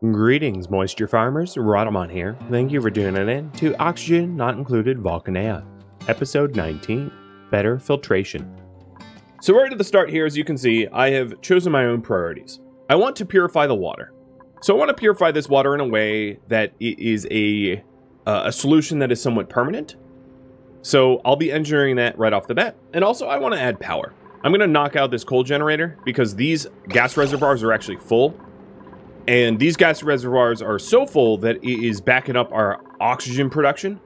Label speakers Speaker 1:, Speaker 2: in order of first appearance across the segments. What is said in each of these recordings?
Speaker 1: Greetings, moisture farmers. Rhadamant here. Thank you for tuning in to Oxygen Not Included Volcanea, episode 19, Better Filtration. So right at the start here, as you can see, I have chosen my own priorities. I want to purify the water. So I want to purify this water in a way that it is a solution that is somewhat permanent. So I'll be engineering that right off the bat. And also I want to add power. I'm going to knock out this coal generator because these gas reservoirs are actually full. And these gas reservoirs are so full that it is backing up our oxygen production.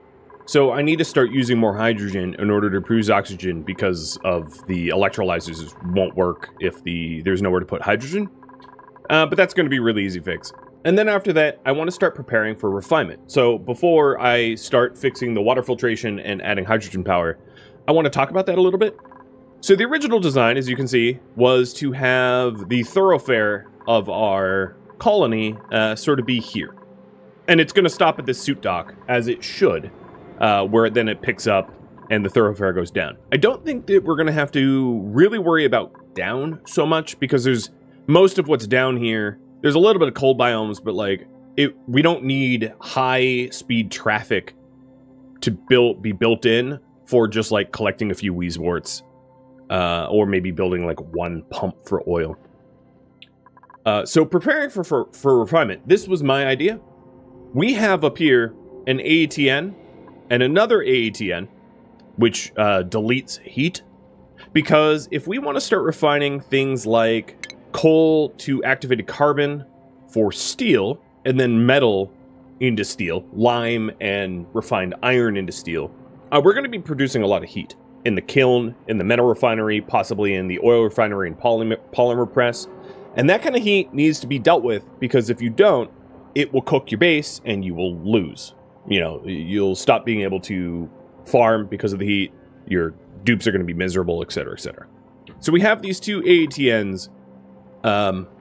Speaker 1: So I need to start using more hydrogen in order to produce oxygen because of the electrolyzers won't work if there's nowhere to put hydrogen. But that's going to be a really easy fix. And then after that, I want to start preparing for refinement. So before I start fixing the water filtration and adding hydrogen power, I want to talk about that a little bit. So the original design, as you can see, was to have the thoroughfare of our colony sort of be here. And it's going to stop at this suit dock, as it should, where then it picks up and the thoroughfare goes down. I don't think that we're going to have to really worry about down so much, because there's most of what's down here. There's a little bit of cold biomes, but like we don't need high speed traffic to be built in for just like collecting a few Weezeworts, or maybe building like one pump for oil. So preparing for refinement, this was my idea. We have up here an AATN and another AATN, which deletes heat. Because if we want to start refining things like coal to activated carbon for steel, and then metal into steel, lime and refined iron into steel, we're going to be producing a lot of heat in the kiln, in the metal refinery, possibly in the oil refinery and polymer press. And that kind of heat needs to be dealt with, because if you don't, it will cook your base and you will lose. You know, you'll stop being able to farm because of the heat. Your dupes are going to be miserable, etc., etc. So we have these two AATNs,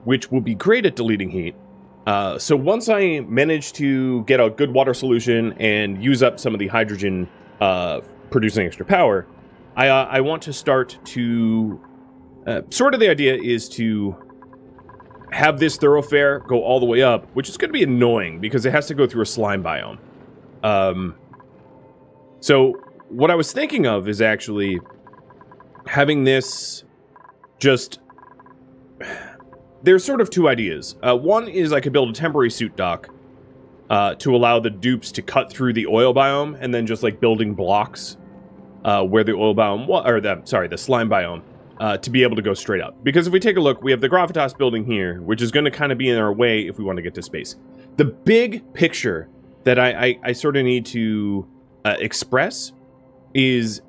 Speaker 1: which will be great at deleting heat. So once I manage to get a good water solution and use up some of the hydrogen producing extra power, I want to start to... sort of the idea is to have this thoroughfare go all the way up, which is going to be annoying because it has to go through a slime biome. So what I was thinking of is actually having this just... There's sort of two ideas. One is I could build a temporary suit dock to allow the dupes to cut through the oil biome, and then just like building blocks where the oil biome, the slime biome, to be able to go straight up. Because if we take a look, we have the gravitas building here, which is going to kind of be in our way if we want to get to space. The big picture that I sort of need to express is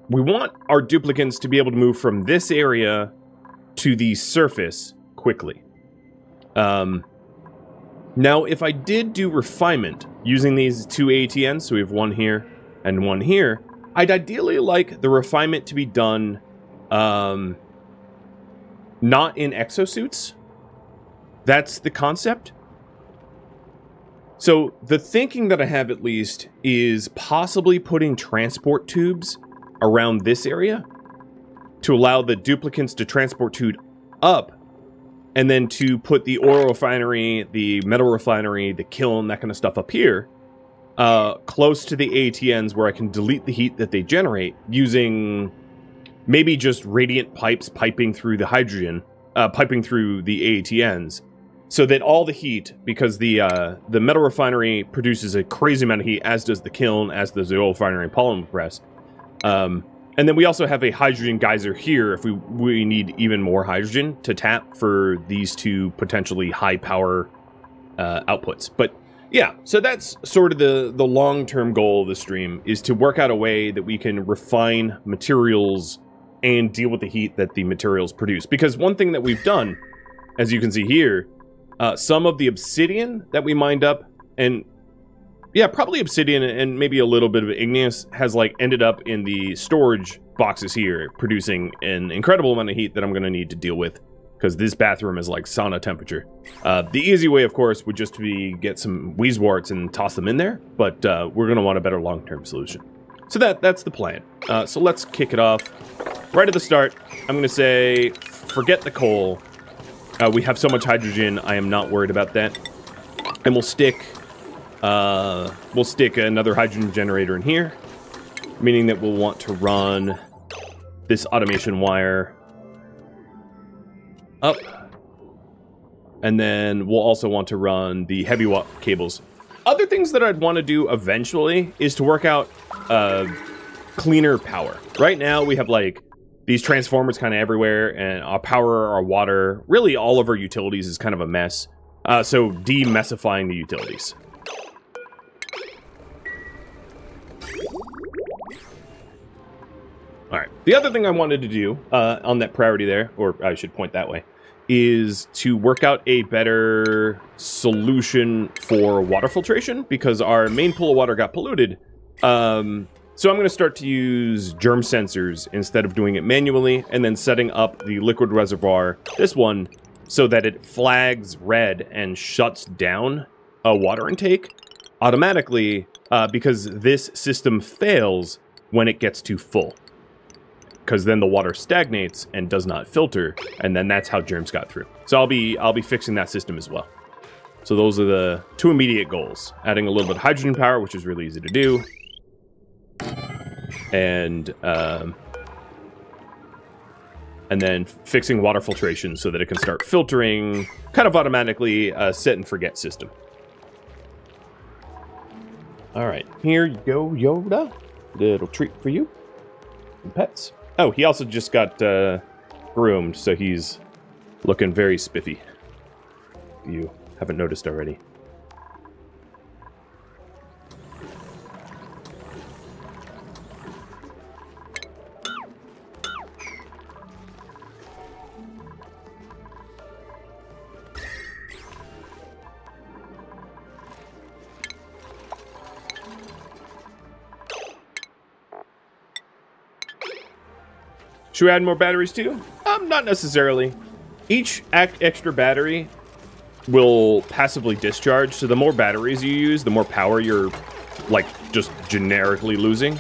Speaker 1: we want our duplicants to be able to move from this area to the surface quickly. Now, if I did do refinement using these two ATNs, so we have one here and one here, I'd ideally like the refinement to be done not in exosuits. That's the concept. So the thinking that I have, at least, is possibly putting transport tubes around this area to allow the duplicants to transport tube up, and then to put the oil refinery, the metal refinery, the kiln, that kind of stuff up here, close to the ATNs, where I can delete the heat that they generate using maybe just radiant pipes piping through the hydrogen, piping through the ATNs, so that all the heat, because the metal refinery produces a crazy amount of heat, as does the kiln, as does the oil refinery and polymer press. And then we also have a hydrogen geyser here if we need even more hydrogen to tap for these two potentially high power outputs. But yeah, so that's sort of the long-term goal of the stream, is to work out a way that we can refine materials and deal with the heat that the materials produce. Because one thing that we've done, as you can see here, some of the obsidian that we mined up, and yeah, probably obsidian and maybe a little bit of igneous, has like ended up in the storage boxes here, producing an incredible amount of heat that I'm going to need to deal with, because this bathroom is like sauna temperature. The easy way, of course, would just be get some Weezeworts and toss them in there, but we're going to want a better long-term solution. So that's the plan. So let's kick it off. Right at the start, I'm going to say, forget the coal. We have so much hydrogen, I am not worried about that. And we'll stick another hydrogen generator in here, meaning that we'll want to run this automation wire up. And then we'll also want to run the heavy watt cables. Other things that I'd want to do eventually is to work out cleaner power. Right now we have like these transformers kind of everywhere, and our power, our water, really all of our utilities is kind of a mess. So demessifying the utilities. All right. The other thing I wanted to do on that priority there, or I should point that way, is to work out a better solution for water filtration, because our main pool of water got polluted. So I'm going to start to use germ sensors instead of doing it manually, and then setting up the liquid reservoir, this one, so that it flags red and shuts down a water intake automatically, because this system fails when it gets too full. Because then the water stagnates and does not filter, and then that's how germs got through. So I'll be fixing that system as well. So those are the two immediate goals: adding a little bit of hydrogen power, which is really easy to do, and then fixing water filtration so that it can start filtering kind of automatically, set and forget system. All right, here you go, Yoda. Little treat for you. And pets. Oh, he also just got groomed, so he's looking very spiffy. You haven't noticed already. Should we add more batteries too? Not necessarily. Each extra battery will passively discharge, so the more batteries you use, the more power you're, like, just generically losing.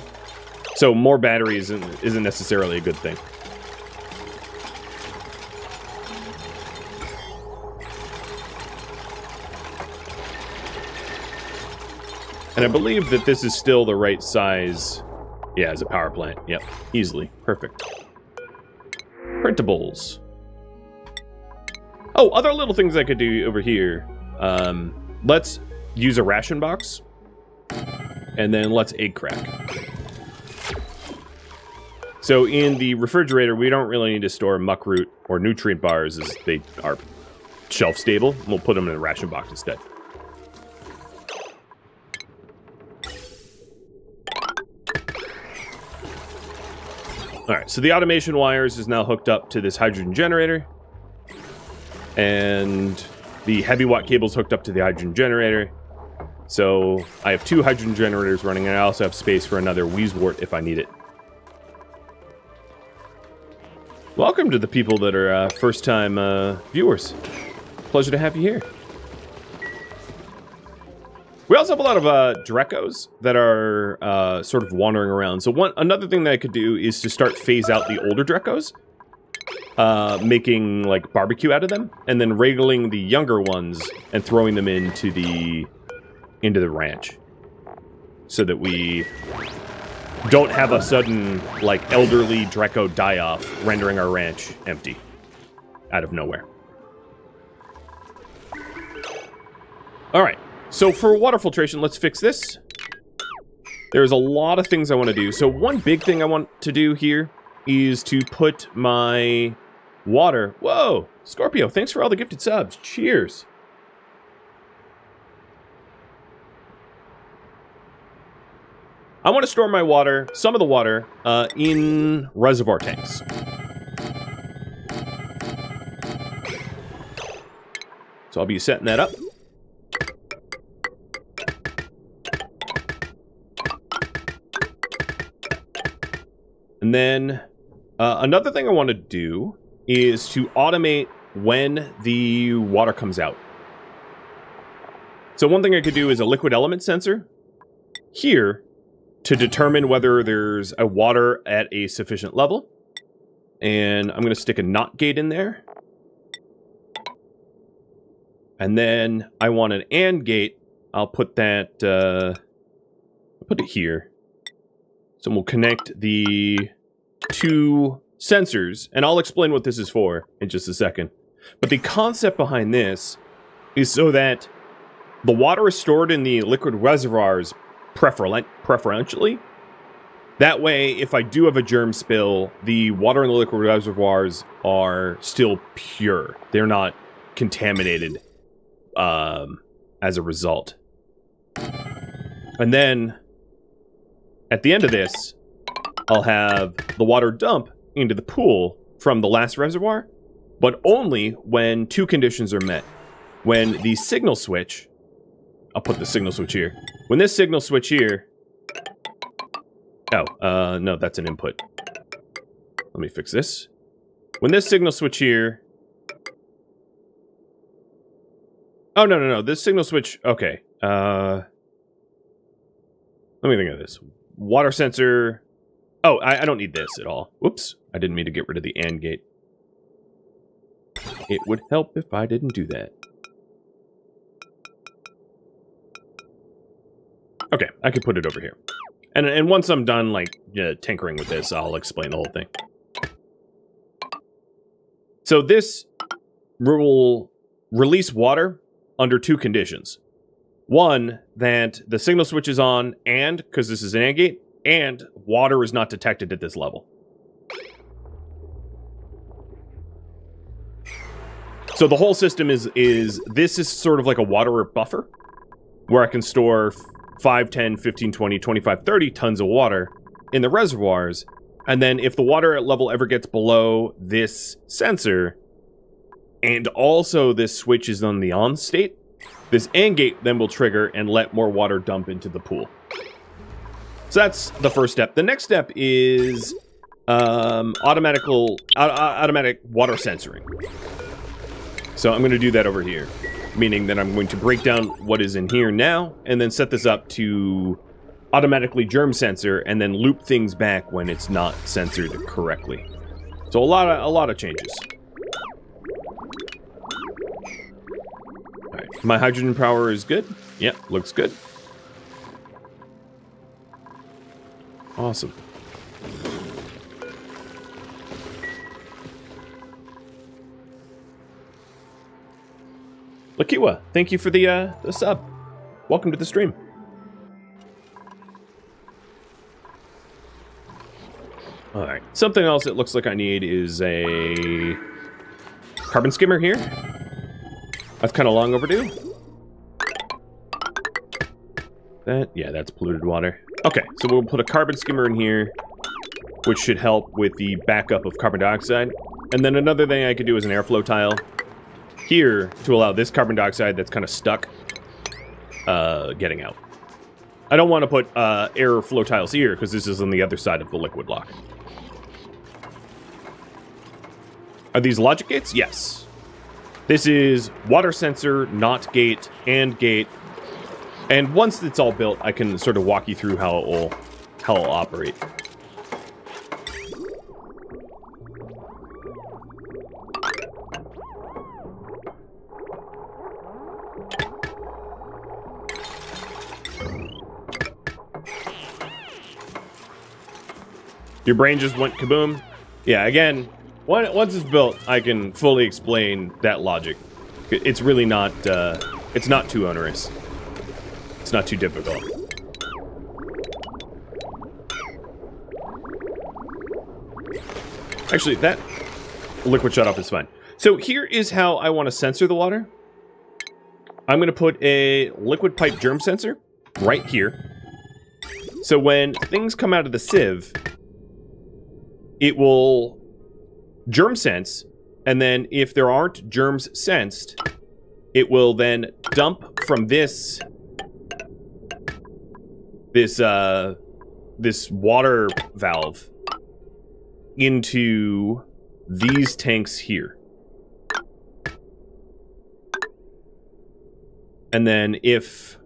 Speaker 1: So more batteries isn't necessarily a good thing. And I believe that this is still the right size. Yeah, as a power plant. Yep, easily. Perfect. Printables. Oh, other little things I could do over here. Let's use a ration box. And then let's egg crack. So in the refrigerator, we don't really need to store muck root or nutrient bars, as they are shelf stable. We'll put them in a ration box instead. Alright, so the automation wires is now hooked up to this hydrogen generator. And the heavy watt cable is hooked up to the hydrogen generator. So I have two hydrogen generators running, and I also have space for another Wheezewort if I need it. Welcome to the people that are first-time viewers. Pleasure to have you here. We also have a lot of Drekos that are sort of wandering around. So another thing that I could do is to start phase out the older Drekos, making like barbecue out of them, and then wrangling the younger ones and throwing them into the ranch, so that we don't have a sudden like elderly Dreko die-off, rendering our ranch empty out of nowhere. All right. So for water filtration, let's fix this. There's a lot of things I want to do. So one big thing I want to do here is to put my water... Whoa! Scorpio, thanks for all the gifted subs. Cheers. I want to store my water, some of the water, in reservoir tanks. So I'll be setting that up. And then another thing I want to do is to automate when the water comes out. So one thing I could do is a liquid element sensor here to determine whether there's a water at a sufficient level. And I'm going to stick a NOT gate in there. And then I want an AND gate. I'll put that, I'll put it here. So we'll connect the two sensors, and I'll explain what this is for in just a second. But the concept behind this is so that the water is stored in the liquid reservoirs preferentially. That way, if I do have a germ spill, the water in the liquid reservoirs are still pure. They're not contaminated as a result. And then, at the end of this, I'll have the water dump into the pool from the last reservoir, but only when two conditions are met. When the signal switch... I'll put the signal switch here. When this signal switch here... Oh, no, that's an input. Let me fix this. When this signal switch here... Oh, no. This signal switch... Okay. Let me think of this. Water sensor... Oh, I don't need this at all. Whoops. I didn't mean to get rid of the AND gate. It would help if I didn't do that. Okay, I could put it over here. And once I'm done, like, tinkering with this, I'll explain the whole thing. So this will release water under two conditions. One, that the signal switch is on, and, because this is an AND gate, and water is not detected at this level. So the whole system is this is sort of like a water buffer, where I can store 5, 10, 15, 20, 25, 30 tons of water in the reservoirs, and then if the water level ever gets below this sensor, and also this switch is on the on state, this AND gate then will trigger and let more water dump into the pool. So that's the first step. The next step is automatic water sensoring. So I'm going to do that over here, meaning that I'm going to break down what is in here now, and then set this up to automatically germ sensor, and then loop things back when it's not censored correctly. So a lot of changes. All right, my hydrogen power is good. Yep, looks good. Awesome. Lakiwa, thank you for the sub. Welcome to the stream. Alright, something else it looks like I need is a carbon skimmer here. That's kind of long overdue. Yeah, that's polluted water. Okay, so we'll put a carbon skimmer in here, which should help with the backup of carbon dioxide. And then another thing I could do is an airflow tile here to allow this carbon dioxide that's kind of stuck getting out. I don't want to put airflow tiles here because this is on the other side of the liquid lock. Are these logic gates? Yes. This is water sensor, not gate, and gate. And once it's all built, I can sort of walk you through how it'll operate. Your brain just went kaboom? Yeah, again, once it's built, I can fully explain that logic. It's really not, it's not too onerous. It's not too difficult. Actually, that liquid shutoff is fine. So here is how I want to sensor the water. I'm going to put a liquid pipe germ sensor right here. So when things come out of the sieve, it will germ sense, and then if there aren't germs sensed, it will then dump from this water valve into these tanks here. And then if...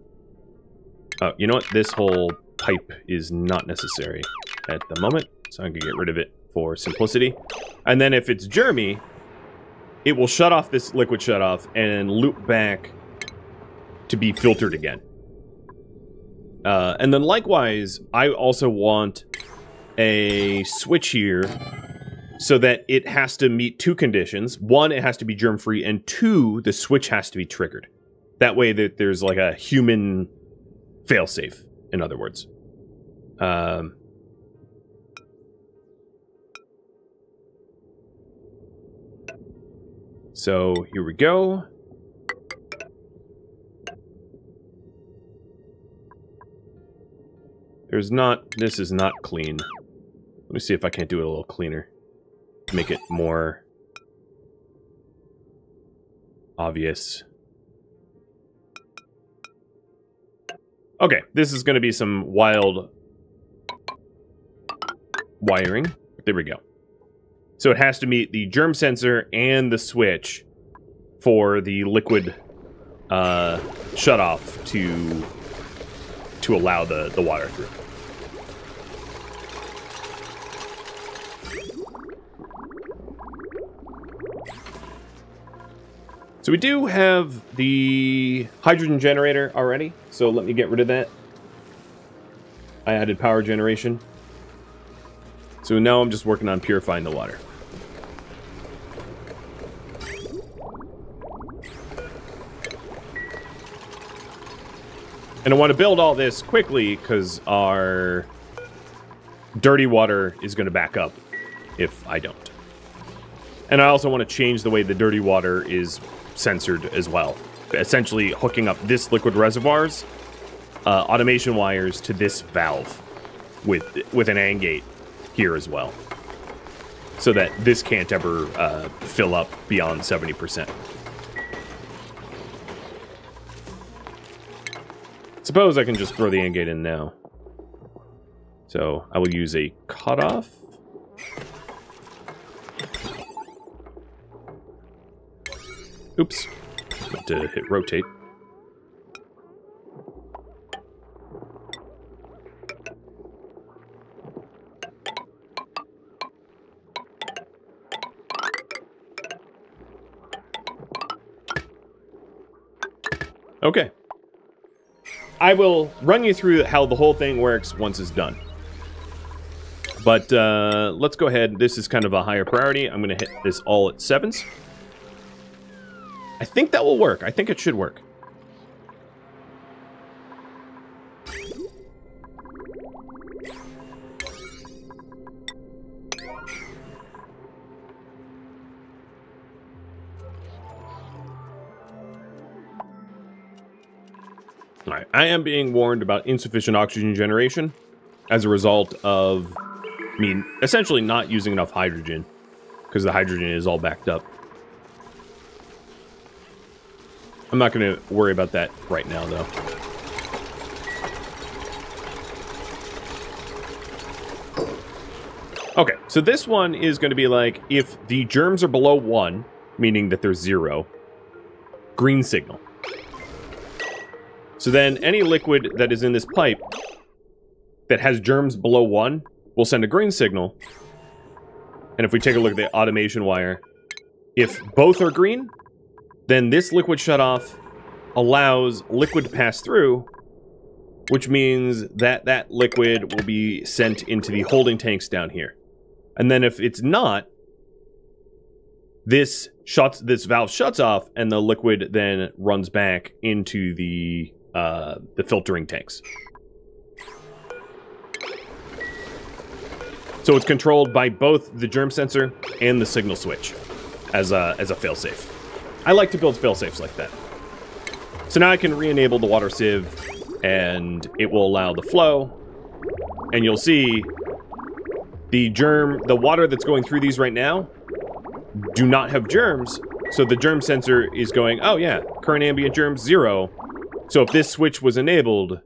Speaker 1: Oh, you know what? This whole pipe is not necessary at the moment, so I can get rid of it for simplicity. And then if it's germy, it will shut off this liquid shutoff and loop back to be filtered again. And then likewise, I also want a switch here so that it has to meet two conditions. One, it has to be germ-free, and two, the switch has to be triggered. That way that there's like a human failsafe, in other words. So here we go. This is not clean. Let me see if I can't do it a little cleaner. Make it more obvious. Okay, this is going to be some wild wiring. There we go. So it has to meet the germ sensor and the switch for the liquid shutoff to allow the water through. So we do have the hydrogen generator already, so let me get rid of that. I added power generation. So now I'm just working on purifying the water. And I want to build all this quickly because our dirty water is going to back up if I don't. And I also want to change the way the dirty water is censored as well. Essentially hooking up this liquid reservoir's automation wires to this valve with an AND gate here as well. So that this can't ever fill up beyond 70%. Suppose I can just throw the AND gate in now. So I will use a cutoff. Oops. Meant to hit rotate. Okay. I will run you through how the whole thing works once it's done. But let's go ahead. This is kind of a higher priority. I'm going to hit this all at 7s. I think that will work. I think it should work. Alright, I am being warned about insufficient oxygen generation as a result of, essentially not using enough hydrogen, because the hydrogen is all backed up. I'm not going to worry about that right now, though. Okay, so this one is going to be like, if the germs are below 1, meaning that they're 0, green signal. So then any liquid that is in this pipe that has germs below 1 will send a green signal. And if we take a look at the automation wire, if both are green, then this liquid shutoff allows liquid to pass through, which means that that liquid will be sent into the holding tanks down here. And then if it's not, this valve shuts off, and the liquid then runs back into the filtering tanks. So it's controlled by both the germ sensor and the signal switch as a failsafe. I like to build failsafes like that. So now I can re-enable the water sieve, and it will allow the flow. And you'll see the water that's going through these right now do not have germs. So the germ sensor is going, oh yeah, current ambient germs 0. So if this switch was enabled,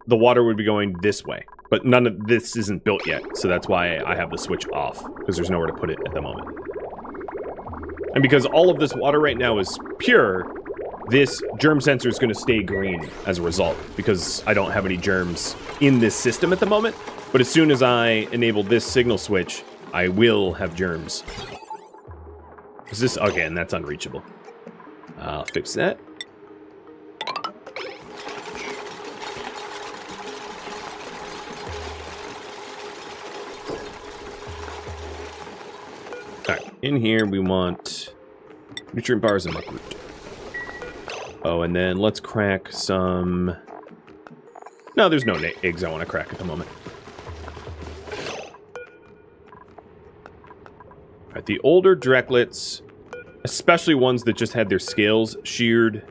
Speaker 1: the water would be going this way. But none of this isn't built yet, so that's why I have the switch off, because there's nowhere to put it at the moment. And because all of this water right now is pure, this germ sensor is going to stay green as a result, because I don't have any germs in this system at the moment. But as soon as I enable this signal switch, I will have germs. Is this... Again, that's unreachable. I'll fix that. Alright, in here we want nutrient bars and muckroot. Oh, and then let's crack some... No, there's no eggs I want to crack at the moment. Alright, the older Drecklets, especially ones that just had their scales sheared,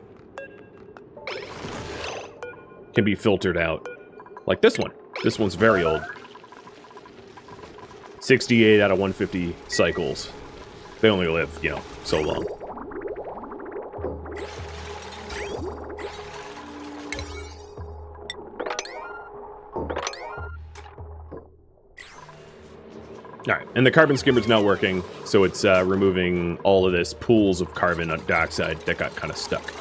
Speaker 1: can be filtered out. Like this one. This one's very old. 68 out of 150 cycles. They only live, you know, so long. Alright, and the carbon skimmer's now working, so it's removing all of this pools of carbon dioxide that got kind of stuck.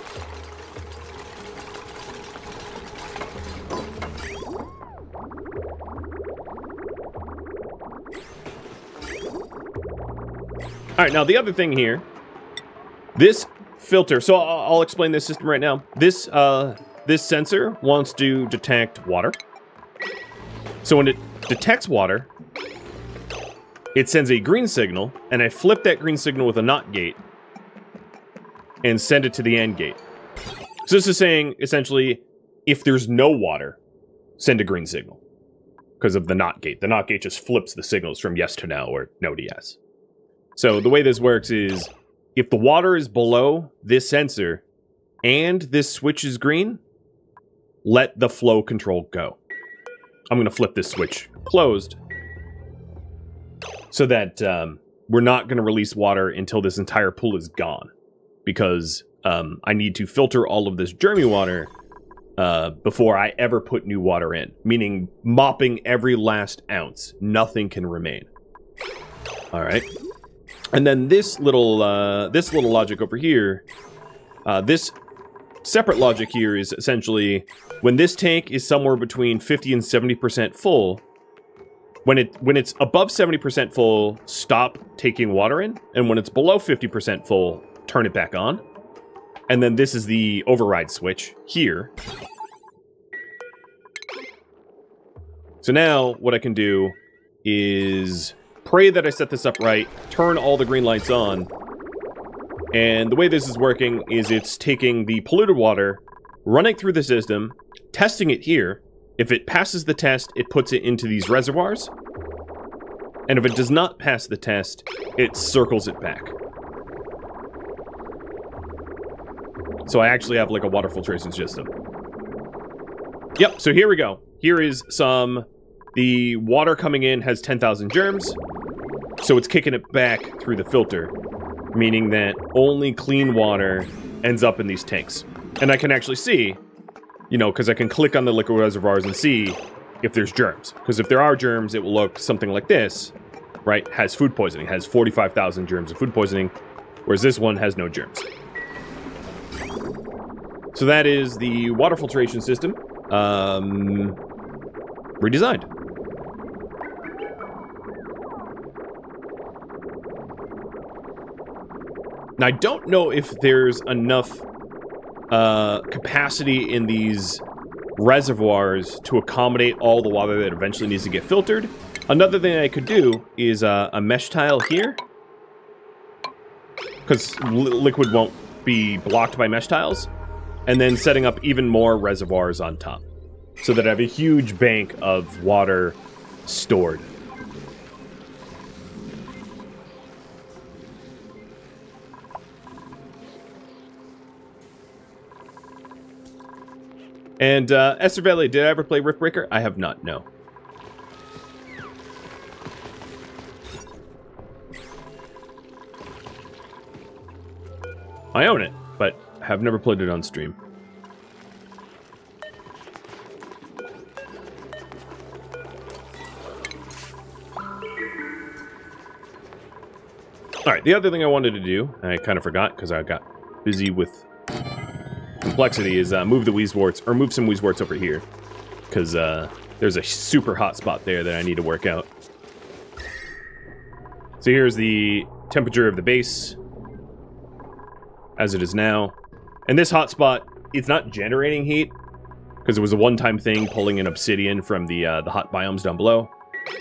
Speaker 1: Alright, now the other thing here, this filter, so I'll explain this system right now. This sensor wants to detect water. So when it detects water, it sends a green signal, and I flip that green signal with a NOT gate and send it to the AND gate. So this is saying, essentially, if there's no water, send a green signal because of the NOT gate. The NOT gate just flips the signals from yes to no or no to yes. So the way this works is, if the water is below this sensor and this switch is green, let the flow control go. I'm going to flip this switch closed so that we're not going to release water until this entire pool is gone. Because I need to filter all of this germy water before I ever put new water in. Meaning mopping every last ounce. Nothing can remain. Alright. And then this little logic over here, this separate logic here is essentially when this tank is somewhere between 50 and 70% full, when it's above 70% full, stop taking water in, and when it's below 50% full, turn it back on. And then this is the override switch here. So now what I can do is pray that I set this up right, turn all the green lights on, and the way this is working is it's taking the polluted water, running through the system, testing it here. If it passes the test, it puts it into these reservoirs, and if it does not pass the test, it circles it back. So I actually have like a water filtration system. Yep, so here we go. Here is the water coming in has 10,000 germs, so it's kicking it back through the filter, meaning that only clean water ends up in these tanks. And I can actually see, you know, because I can click on the liquid reservoirs and see if there's germs. Because if there are germs, it will look something like this, right? Has food poisoning, has 45,000 germs of food poisoning, whereas this one has no germs. So that is the water filtration system, redesigned. Now, I don't know if there's enough capacity in these reservoirs to accommodate all the water that eventually needs to get filtered. Another thing I could do is a mesh tile here, because liquid won't be blocked by mesh tiles, and then setting up even more reservoirs on top, so that I have a huge bank of water stored. And, Esther Valley, did I ever play Rift Breaker? I have not, no. I own it, but have never played it on stream. Alright, the other thing I wanted to do, I kind of forgot because I got busy with complexity, is move the Weezeworts, or move some Weezeworts over here. Because there's a super hot spot there that I need to work out. So here's the temperature of the base. as it is now. And this hotspot, it's not generating heat, because it was a one-time thing pulling in obsidian from the hot biomes down below.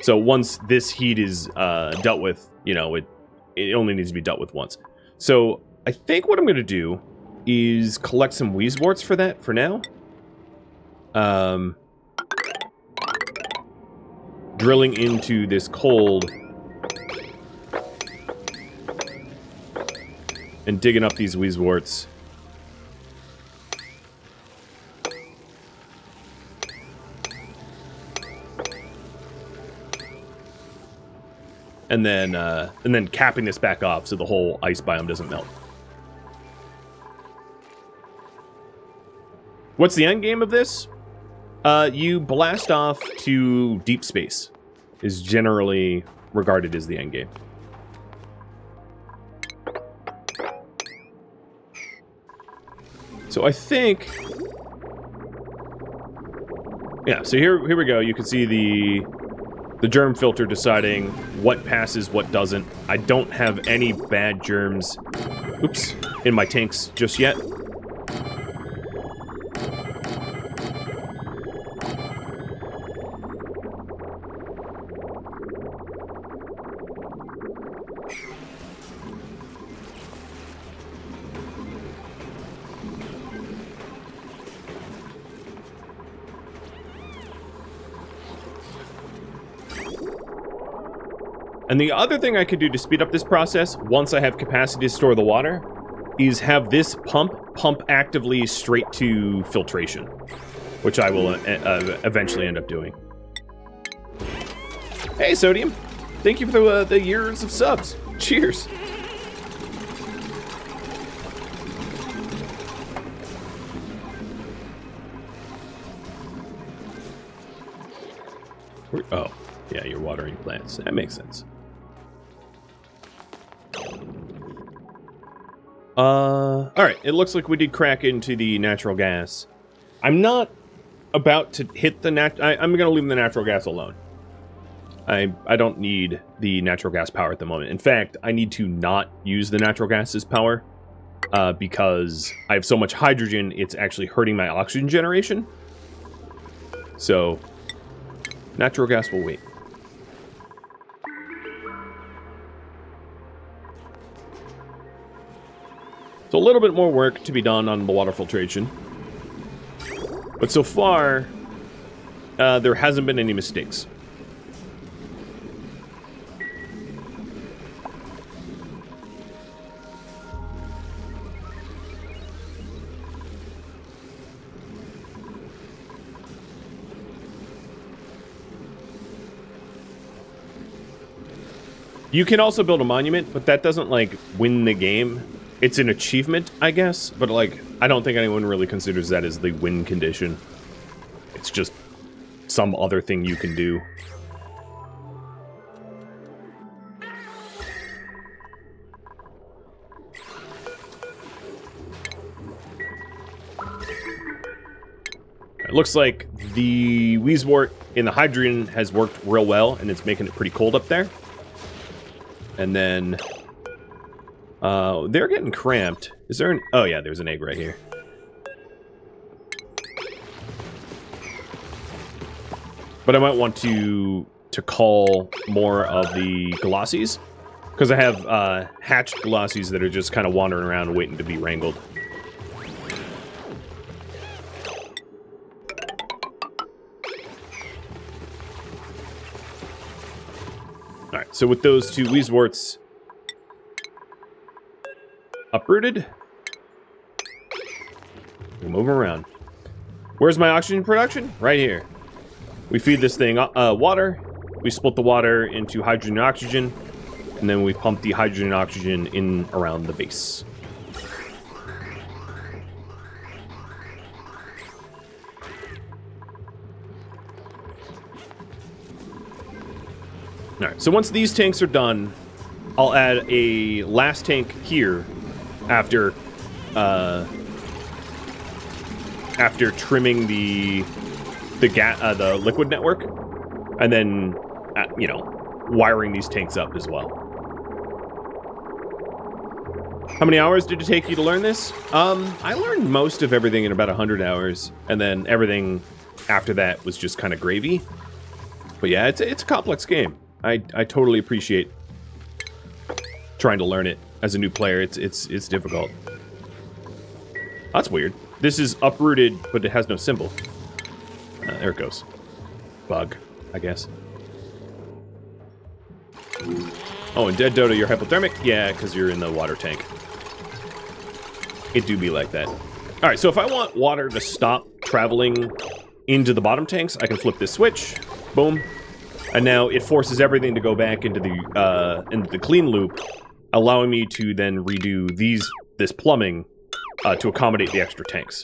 Speaker 1: So once this heat is dealt with, you know, it only needs to be dealt with once. So I think what I'm going to do is collect some Wheezeworts for that for now. Drilling into this cold and digging up these Wheezeworts. And then capping this back off so the whole ice biome doesn't melt. What's the end game of this? You blast off to deep space, is generally regarded as the end game. So I think, yeah. So here we go. You can see the germ filter deciding what passes, what doesn't. I don't have any bad germs, oops, in my tanks just yet. And the other thing I could do to speed up this process, once I have capacity to store the water, is have this pump actively straight to filtration, which I will eventually end up doing. Hey, Sodium. Thank you for the years of subs. Cheers. Oh, yeah, you're watering plants. That makes sense. Alright, it looks like we did crack into the natural gas. I'm not about to hit the I'm gonna leave the natural gas alone. I don't need the natural gas power at the moment. In fact, I need to not use the natural gas's power, because I have so much hydrogen, it's actually hurting my oxygen generation. So, natural gas will wait. So a little bit more work to be done on the water filtration. But so far, there hasn't been any mistakes. You can also build a monument, but that doesn't, like, win the game. It's an achievement, I guess, but, like, I don't think anyone really considers that as the win condition. It's just some other thing you can do. It looks like the Wheezewort in the hydrogen has worked real well, and it's making it pretty cold up there. And then they're getting cramped. Is there an... Oh, yeah, there's an egg right here. But I might want to call more of the Glossies, because I have hatched Glossies that are just kind of wandering around waiting to be wrangled. Alright, so with those two Wheezeworts uprooted, we'll move around. Where's my oxygen production? Right here. We feed this thing water, we split the water into hydrogen and oxygen, and then we pump the hydrogen and oxygen in around the base. Alright, so once these tanks are done, I'll add a last tank here after trimming the liquid network, and then you know, wiring these tanks up as well. How many hours did it take you to learn this? I learned most of everything in about 100 hours, and then everything after that was just kind of gravy. But yeah, it's a complex game. I totally appreciate trying to learn it as a new player. It's difficult. That's weird. This is uprooted, but it has no symbol. There it goes. Bug, I guess. Oh, and Dead Dodo, you're hypothermic? Yeah, because you're in the water tank. It do be like that. Alright, so if I want water to stop traveling into the bottom tanks, I can flip this switch. Boom. And now it forces everything to go back into the clean loop, allowing me to then redo this plumbing to accommodate the extra tanks.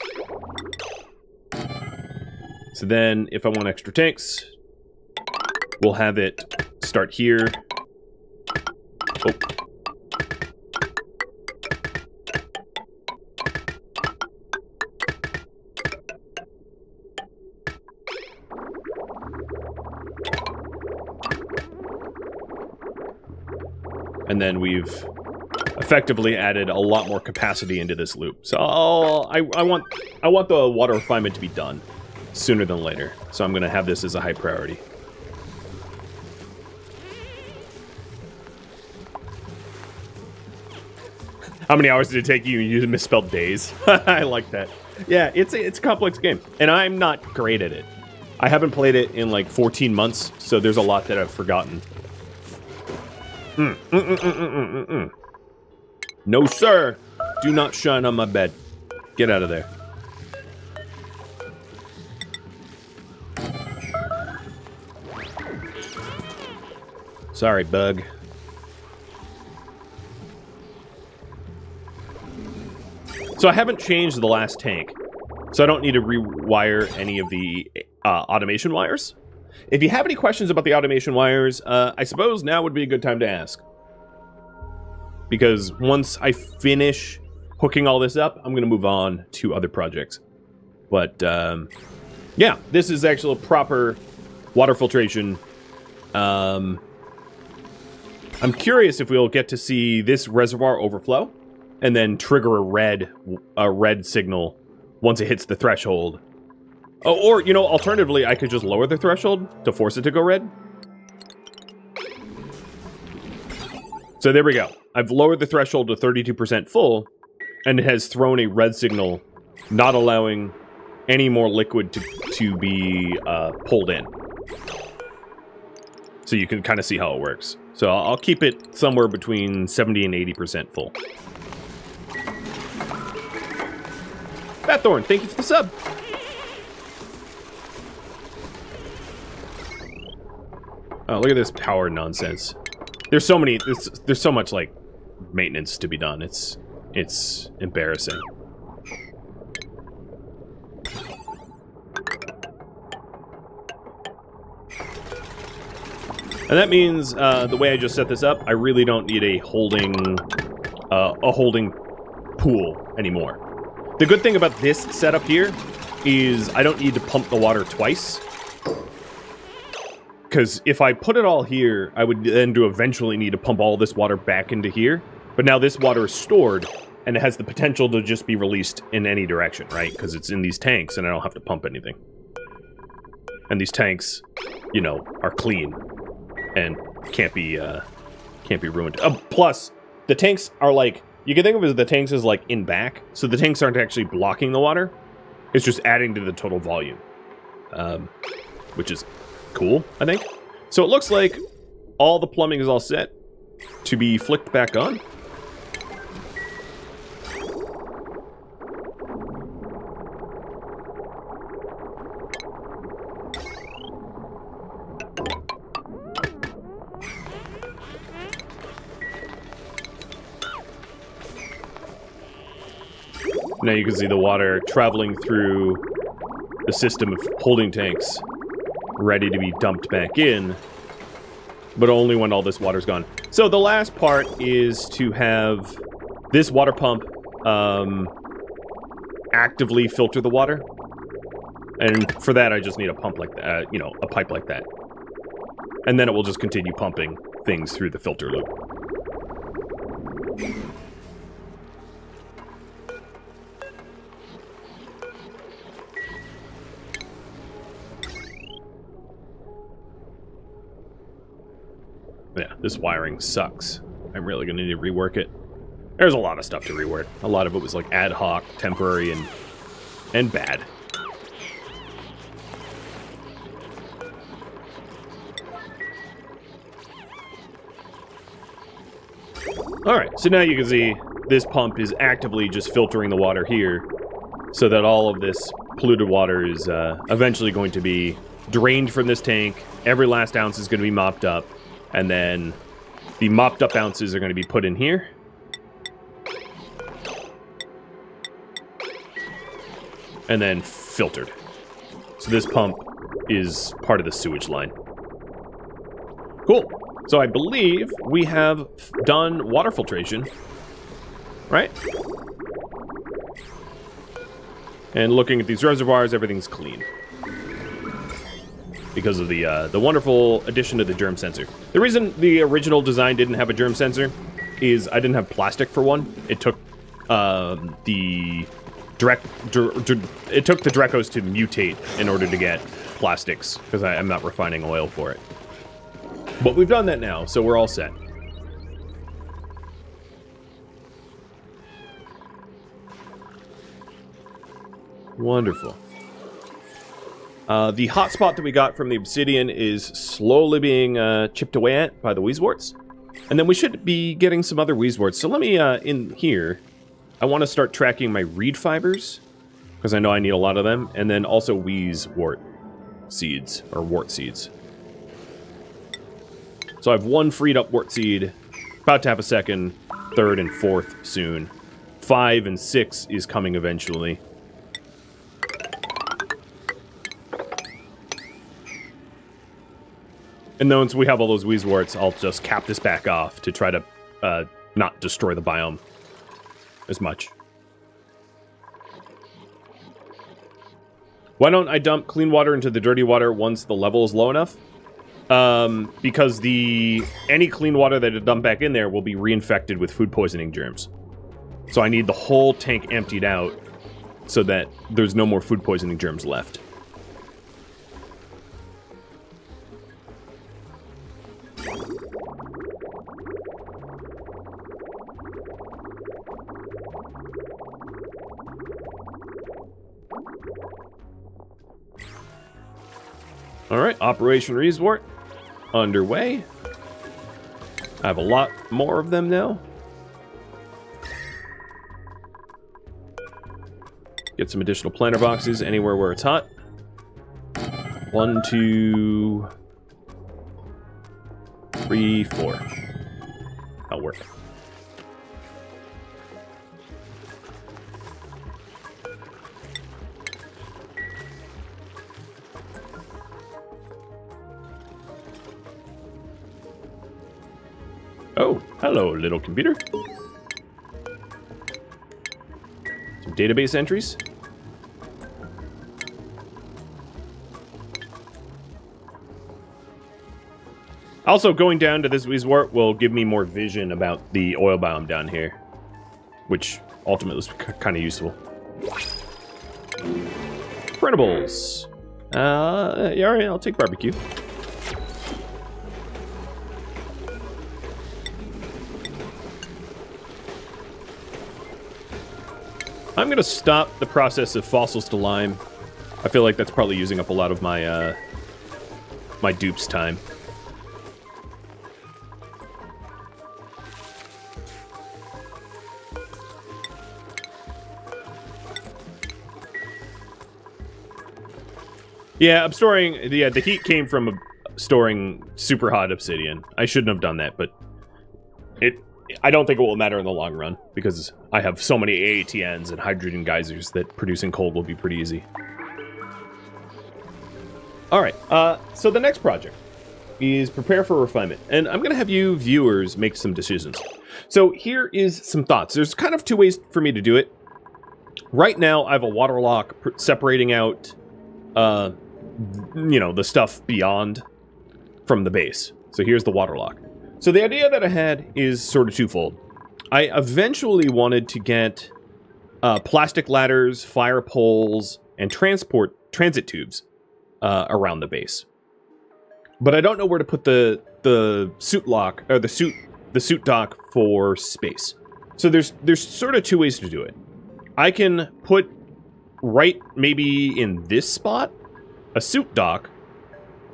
Speaker 1: So then, if I want extra tanks, we'll have it start here. Oh. And then we've effectively added a lot more capacity into this loop. So I want the water refinement to be done sooner than later. So I'm going to have this as a high priority. How many hours did it take you? You misspelled days. I like that. Yeah, it's a complex game, and I'm not great at it. I haven't played it in like 14 months, so there's a lot that I've forgotten. No, sir. Do not shine on my bed. Get out of there. Sorry, bug. So I haven't changed the last tank, so I don't need to rewire any of the automation wires. If you have any questions about the automation wires, I suppose now would be a good time to ask. Because once I finish hooking all this up, I'm going to move on to other projects. But, yeah, this is actually a proper water filtration. I'm curious if we'll get to see this reservoir overflow and then trigger a red signal once it hits the threshold. Oh, or, you know, alternatively, I could just lower the threshold to force it to go red. So there we go. I've lowered the threshold to 32% full, and it has thrown a red signal, not allowing any more liquid to be pulled in. So you can kind of see how it works. So I'll keep it somewhere between 70 and 80% full. Fat Thorn, thank you for the sub. Oh, look at this power nonsense. There's so many. There's so much like maintenance to be done. It's embarrassing. And that means the way I just set this up, I really don't need a holding pool anymore. The good thing about this setup here is I don't need to pump the water twice. Because if I put it all here, I would then eventually need to pump all this water back into here. But now this water is stored, and it has the potential to just be released in any direction, right? Because it's in these tanks, and I don't have to pump anything. And these tanks, you know, are clean and can't be ruined. Plus, the tanks are like, you can think of it as the tanks as like in back, so the tanks aren't actually blocking the water. It's just adding to the total volume, which is cool, I think. So it looks like all the plumbing is all set to be flicked back on. Now you can see the water traveling through the system of holding tanks, ready to be dumped back in, but only when all this water's gone. So the last part is to have this water pump actively filter the water. And for that, I just need a pump like that, you know, a pipe like that. And then it will just continue pumping things through the filter loop. Yeah, this wiring sucks. I'm really going to need to rework it. There's a lot of stuff to rework. A lot of it was like ad hoc, temporary, and bad. Alright, so now you can see this pump is actively just filtering the water here so that all of this polluted water is eventually going to be drained from this tank. Every last ounce is going to be mopped up, and then the mopped up ounces are going to be put in here. And then filtered. So this pump is part of the sewage line. Cool. So I believe we have done water filtration, right? And looking at these reservoirs, everything's clean. Because of the wonderful addition to the germ sensor. The reason the original design didn't have a germ sensor is I didn't have plastic for one. It took the Drecos to mutate in order to get plastics, because I'm not refining oil for it. But we've done that now, so we're all set. Wonderful. The hotspot that we got from the obsidian is slowly being chipped away at by the wheezeworts. And then we should be getting some other wheezeworts. So let me, in here, I want to start tracking my reed fibers, because I know I need a lot of them, and then also wheezewort seeds, or wart seeds. So I have one freed up wart seed, about to have a second, third, and fourth soon. 5 and 6 is coming eventually. And then once we have all those wheezeworts, I'll just cap this back off to try to not destroy the biome as much. Why don't I dump clean water into the dirty water once the level is low enough? Because any clean water that I dump back in there will be reinfected with food poisoning germs. So I need the whole tank emptied out so that there's no more food poisoning germs left. Alright, Operation Wheezewort underway. I have a lot more of them now. Get some additional planter boxes anywhere where it's hot. 1, 2, 3, 4. That'll work. Oh, hello, little computer. Some database entries. Also, going down to this wheezewort will give me more vision about the oil biome down here, which ultimately is kind of useful. Printables. Yeah, all right, I'll take barbecue. I'm going to stop the process of fossils to lime. I feel like that's probably using up a lot of my my dupes time. Yeah, I'm storing... Yeah, the heat came from storing super hot obsidian. I shouldn't have done that, but I don't think it will matter in the long run, because I have so many AATNs and hydrogen geysers that producing cold will be pretty easy. Alright, so the next project is prepare for refinement, and I'm going to have you viewers make some decisions. So here is some thoughts. There's kind of two ways for me to do it. Right now, I have a water lock separating out, you know, the stuff beyond from the base. So here's the water lock. So the idea that I had is sort of twofold. I eventually wanted to get plastic ladders, fire poles, and transit tubes around the base. But I don't know where to put the the suit lock, or the suit dock for space. So there's sort of two ways to do it. I can put right maybe in this spot a suit dock,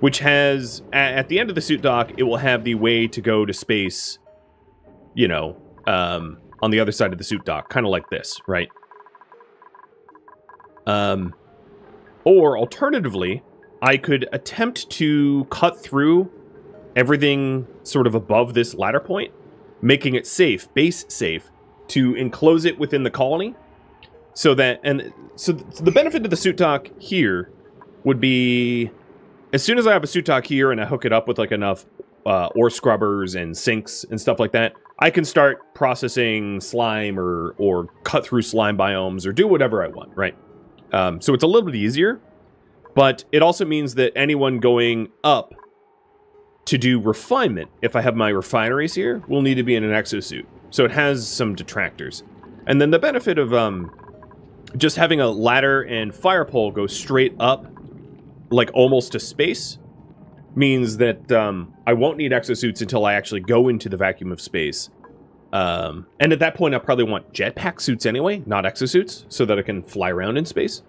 Speaker 1: which has, at the end of the suit dock, it will have the way to go to space, you know, on the other side of the suit dock, kind of like this, right? Or alternatively, I could attempt to cut through everything sort of above this ladder point, making it safe, base safe, to enclose it within the colony. So that, and so the benefit of the suit dock here would be, as soon as I have a suit dock here and I hook it up with like enough ore scrubbers and sinks and stuff like that, I can start processing slime or cut through slime biomes or do whatever I want, right? So it's a little bit easier, but it also means that anyone going up to do refinement, if I have my refineries here, will need to be in an exosuit. So it has some detractors. And then the benefit of just having a ladder and fire pole go straight up, like almost to space, means that I won't need exosuits until I actually go into the vacuum of space. And at that point, I probably want jetpack suits anyway, not exosuits, so that I can fly around in space.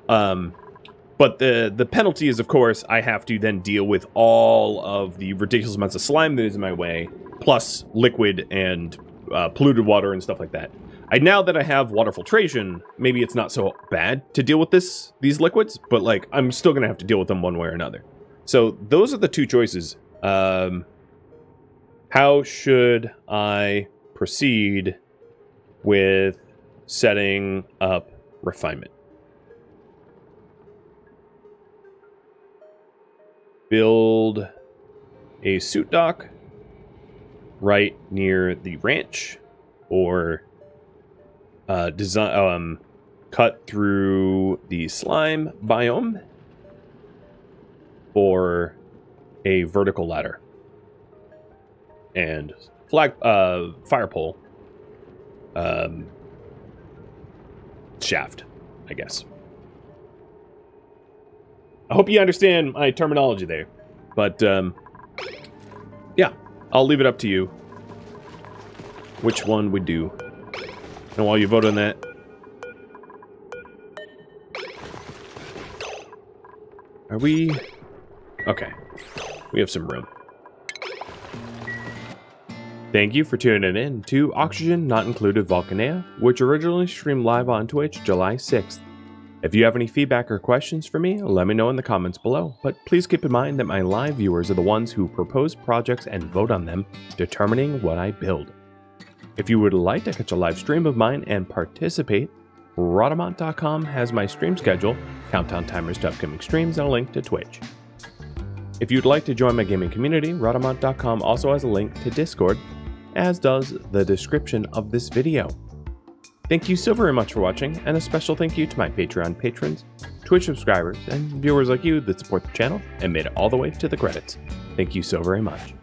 Speaker 1: But the penalty is, of course, I have to then deal with all of the ridiculous amounts of slime that is in my way, plus liquid and polluted water and stuff like that. Now that I have water filtration, maybe it's not so bad to deal with these liquids, but like I'm still gonna have to deal with them one way or another. So those are the two choices. How should I proceed with setting up refinement? Build a suit dock right near the ranch, or design cut through the slime biome, or a vertical ladder and fire pole shaft, I guess. I hope you understand my terminology there, but yeah, I'll leave it up to you which one we do. And while you vote on that, are we... Okay, we have some room. Thank you for tuning in to Oxygen Not Included Volcanea, which originally streamed live on Twitch July 6th. If you have any feedback or questions for me, let me know in the comments below, but please keep in mind that my live viewers are the ones who propose projects and vote on them, determining what I build. If you would like to catch a live stream of mine and participate, Rhadamant.com has my stream schedule, countdown timers to upcoming streams, and a link to Twitch. If you'd like to join my gaming community, Rhadamant.com also has a link to Discord, as does the description of this video. Thank you so very much for watching, and a special thank you to my Patreon patrons, Twitch subscribers, and viewers like you that support the channel and made it all the way to the credits. Thank you so very much.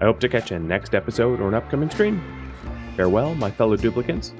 Speaker 1: I hope to catch you in the next episode or an upcoming stream. Farewell, my fellow duplicates.